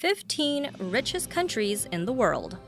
15 richest countries in the world.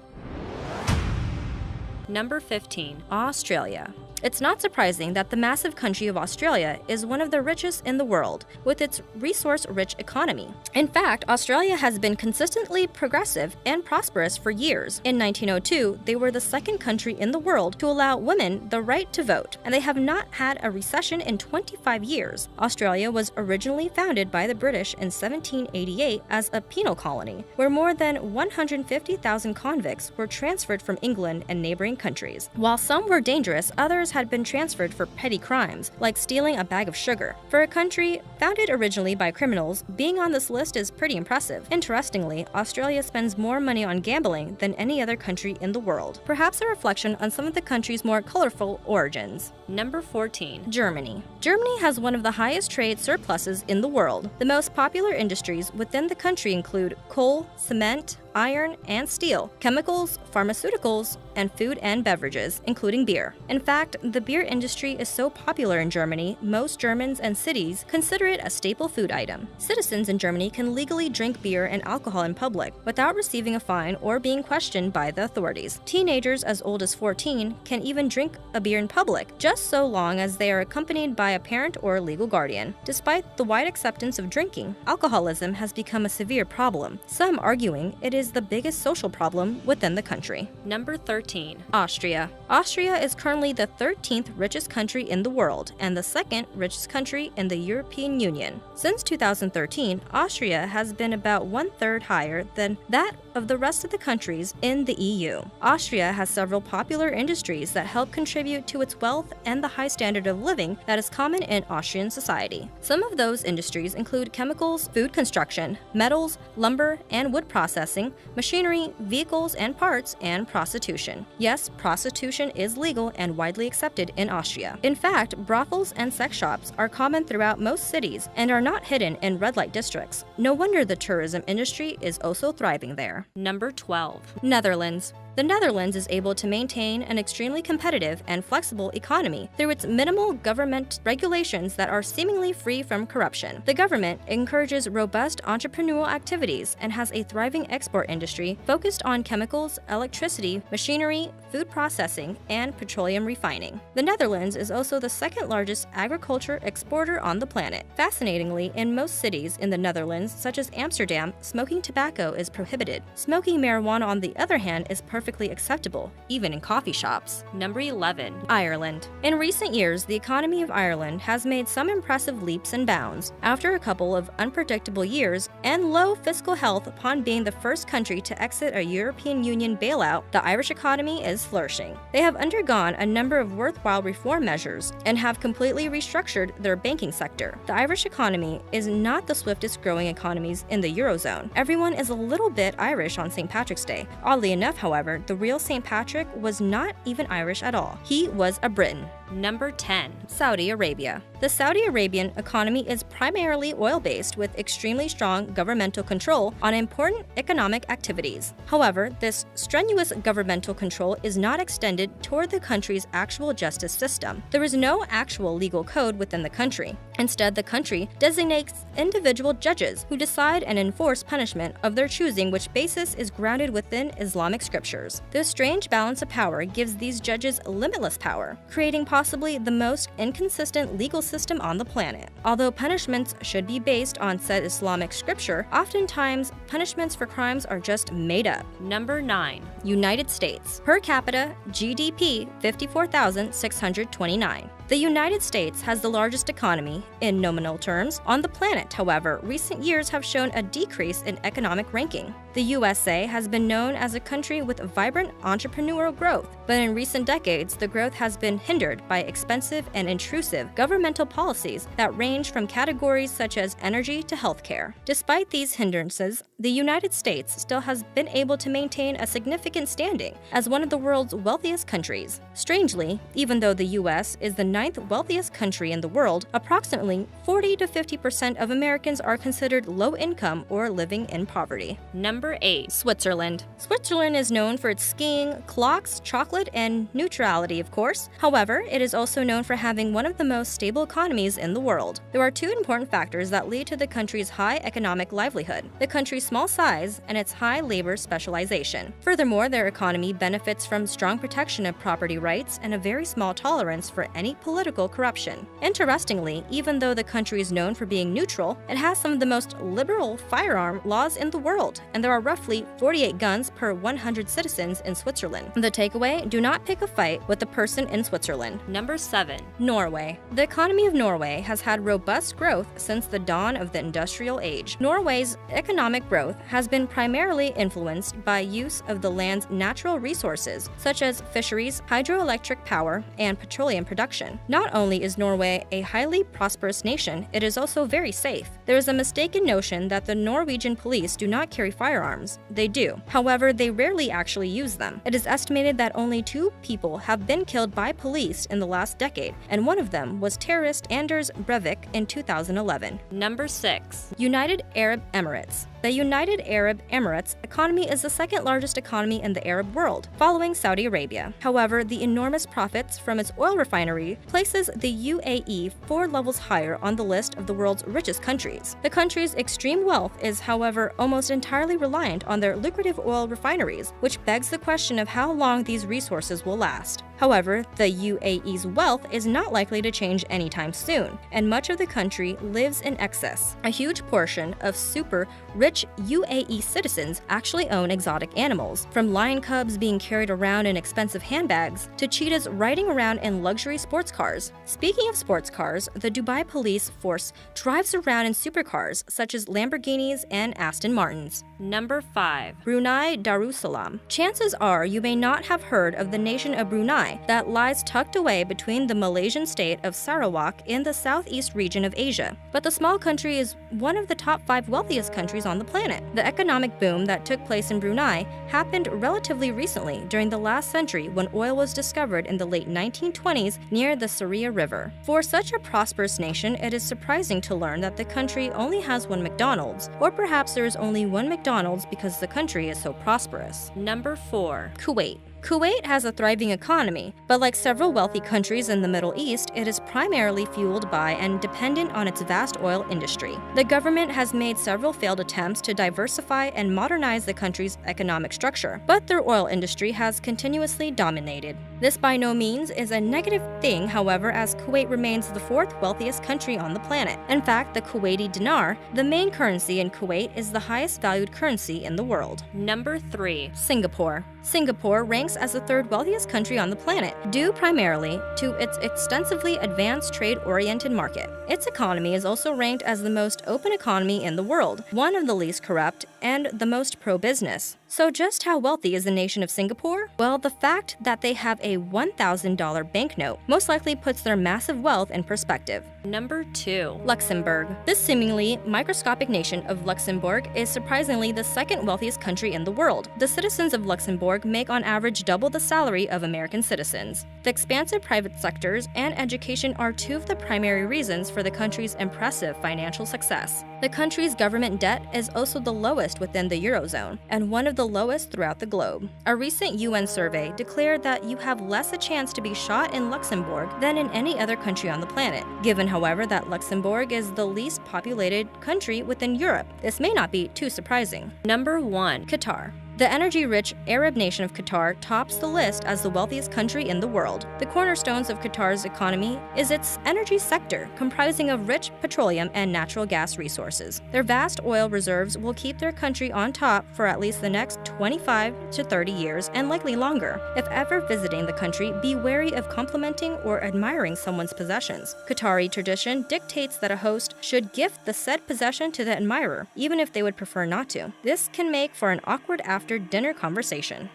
Number 15. Australia. It's not surprising that the massive country of Australia is one of the richest in the world, with its resource-rich economy. In fact, Australia has been consistently progressive and prosperous for years. In 1902, they were the second country in the world to allow women the right to vote, and they have not had a recession in 25 years. Australia was originally founded by the British in 1788 as a penal colony, where more than 150,000 convicts were transferred from England and neighboring countries. While some were dangerous, others had been transferred for petty crimes, like stealing a bag of sugar. For a country founded originally by criminals, being on this list is pretty impressive. Interestingly, Australia spends more money on gambling than any other country in the world, perhaps a reflection on some of the country's more colorful origins. Number 14. Germany. Germany has one of the highest trade surpluses in the world. The most popular industries within the country include coal, cement, iron and steel, chemicals, pharmaceuticals, and food and beverages, including beer. In fact, the beer industry is so popular in Germany, most Germans and cities consider it a staple food item. Citizens in Germany can legally drink beer and alcohol in public without receiving a fine or being questioned by the authorities. Teenagers as old as 14 can even drink a beer in public, just so long as they are accompanied by a parent or legal guardian. Despite the wide acceptance of drinking, alcoholism has become a severe problem, some arguing it is the biggest social problem within the country. Number 13. Austria. Austria is currently the 13th richest country in the world and the second richest country in the European Union. Since 2013, Austria has been about 1/3 higher than that of the rest of the countries in the EU. Austria has several popular industries that help contribute to its wealth and the high standard of living that is common in Austrian society. Some of those industries include chemicals, food construction, metals, lumber and wood processing, machinery, vehicles and parts, and prostitution. Yes, prostitution is legal and widely accepted in Austria. In fact, brothels and sex shops are common throughout most cities and are not hidden in red light districts. No wonder the tourism industry is also thriving there. Number 12. Netherlands. The Netherlands is able to maintain an extremely competitive and flexible economy through its minimal government regulations that are seemingly free from corruption. The government encourages robust entrepreneurial activities and has a thriving export industry focused on chemicals, electricity, machinery, food processing, and petroleum refining. The Netherlands is also the second largest agriculture exporter on the planet. Fascinatingly, in most cities in the Netherlands, such as Amsterdam, smoking tobacco is prohibited. Smoking marijuana, on the other hand, is perfectly acceptable, even in coffee shops. Number 11. Ireland. In recent years, the economy of Ireland has made some impressive leaps and bounds. After a couple of unpredictable years and low fiscal health upon being the first country to exit a European Union bailout, the Irish economy is flourishing. They have undergone a number of worthwhile reform measures and have completely restructured their banking sector. The Irish economy is not the swiftest growing economies in the Eurozone. Everyone is a little bit Irish on St. Patrick's Day. Oddly enough, however, the real St. Patrick was not even Irish at all. He was a Briton. Number 10. Saudi Arabia. The Saudi Arabian economy is primarily oil-based with extremely strong governmental control on important economic activities. However, this strenuous governmental control is not extended toward the country's actual justice system. There is no actual legal code within the country. Instead, the country designates individual judges who decide and enforce punishment of their choosing, which basis is grounded within Islamic scriptures. This strange balance of power gives these judges limitless power, creating possibly the most inconsistent legal system on the planet. Although punishments should be based on said Islamic scripture, oftentimes punishments for crimes are just made up. Number 9. United States. Per capita GDP 54,629. The United States has the largest economy, in nominal terms, on the planet. However, recent years have shown a decrease in economic ranking. The USA has been known as a country with vibrant entrepreneurial growth, but in recent decades, the growth has been hindered by expensive and intrusive governmental policies that range from categories such as energy to healthcare. Despite these hindrances, the United States still has been able to maintain a significant standing as one of the world's wealthiest countries. Strangely, even though the US is the ninth wealthiest country in the world, approximately 40 to 50% of Americans are considered low income or living in poverty. Number 8. Switzerland. Switzerland is known for its skiing, clocks, chocolate, and neutrality, of course. However, it is also known for having one of the most stable economies in the world. There are two important factors that lead to the country's high economic livelihood: the country's small size and its high labor specialization. Furthermore, their economy benefits from strong protection of property rights and a very small tolerance for any political corruption. Interestingly, even though the country is known for being neutral, it has some of the most liberal firearm laws in the world, and there are roughly 48 guns per 100 citizens in Switzerland. The takeaway: do not pick a fight with a person in Switzerland. Number 7. Norway. The economy of Norway has had robust growth since the dawn of the industrial age. Norway's economic growth has been primarily influenced by use of the land's natural resources, such as fisheries, hydroelectric power, and petroleum production. Not only is Norway a highly prosperous nation, it is also very safe. There is a mistaken notion that the Norwegian police do not carry firearms. They do. However, they rarely actually use them. It is estimated that only 2 people have been killed by police in the last decade, and one of them was terrorist Anders Breivik in 2011. Number 6. United Arab Emirates. The United Arab Emirates economy is the second largest economy in the Arab world, following Saudi Arabia. However, the enormous profits from its oil refinery places the UAE 4 levels higher on the list of the world's richest countries. The country's extreme wealth is, however, almost entirely reliant on their lucrative oil refineries, which begs the question of how long these resources will last. However, the UAE's wealth is not likely to change anytime soon, and much of the country lives in excess. A huge portion of super rich UAE citizens actually own exotic animals, from lion cubs being carried around in expensive handbags to cheetahs riding around in luxury sports cars. Speaking of sports cars, the Dubai police force drives around in supercars such as Lamborghinis and Aston Martins. Number 5. Brunei Darussalam. Chances are you may not have heard of the nation of Brunei that lies tucked away between the Malaysian state of Sarawak in the southeast region of Asia. But the small country is one of the top 5 wealthiest countries on the planet. The economic boom that took place in Brunei happened relatively recently during the last century when oil was discovered in the late 1920s near the Saria River. For such a prosperous nation, it is surprising to learn that the country only has 1 McDonald's, or perhaps there is only 1 McDonald's because the country is so prosperous. Number 4. Kuwait. Kuwait has a thriving economy, but like several wealthy countries in the Middle East, it is primarily fueled by and dependent on its vast oil industry. The government has made several failed attempts to diversify and modernize the country's economic structure, but their oil industry has continuously dominated. This by no means is a negative thing, however, as Kuwait remains the 4th wealthiest country on the planet. In fact, the Kuwaiti dinar, the main currency in Kuwait, is the highest valued currency in the world. Number 3. Singapore. Singapore ranks as the 3rd wealthiest country on the planet, due primarily to its extensively advanced trade-oriented market. Its economy is also ranked as the most open economy in the world, one of the least corrupt, and the most pro-business. So just how wealthy is the nation of Singapore? Well, the fact that they have a $1,000 banknote most likely puts their massive wealth in perspective. Number 2. Luxembourg. This seemingly microscopic nation of Luxembourg is surprisingly the 2nd wealthiest country in the world. The citizens of Luxembourg make on average double the salary of American citizens. The expansive private sectors and education are 2 of the primary reasons for the country's impressive financial success. The country's government debt is also the lowest within the Eurozone, and one of the lowest throughout the globe. A recent UN survey declared that you have less a chance to be shot in Luxembourg than in any other country on the planet. Given, however, that Luxembourg is the least populated country within Europe, this may not be too surprising. Number 1. Qatar. The energy-rich Arab nation of Qatar tops the list as the wealthiest country in the world. The cornerstones of Qatar's economy is its energy sector, comprising of rich petroleum and natural gas resources. Their vast oil reserves will keep their country on top for at least the next 25 to 30 years and likely longer. If ever visiting the country, be wary of complimenting or admiring someone's possessions. Qatari tradition dictates that a host should gift the said possession to the admirer, even if they would prefer not to. This can make for an awkward after-dinner conversation.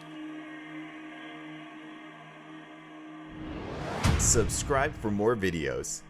Subscribe for more videos.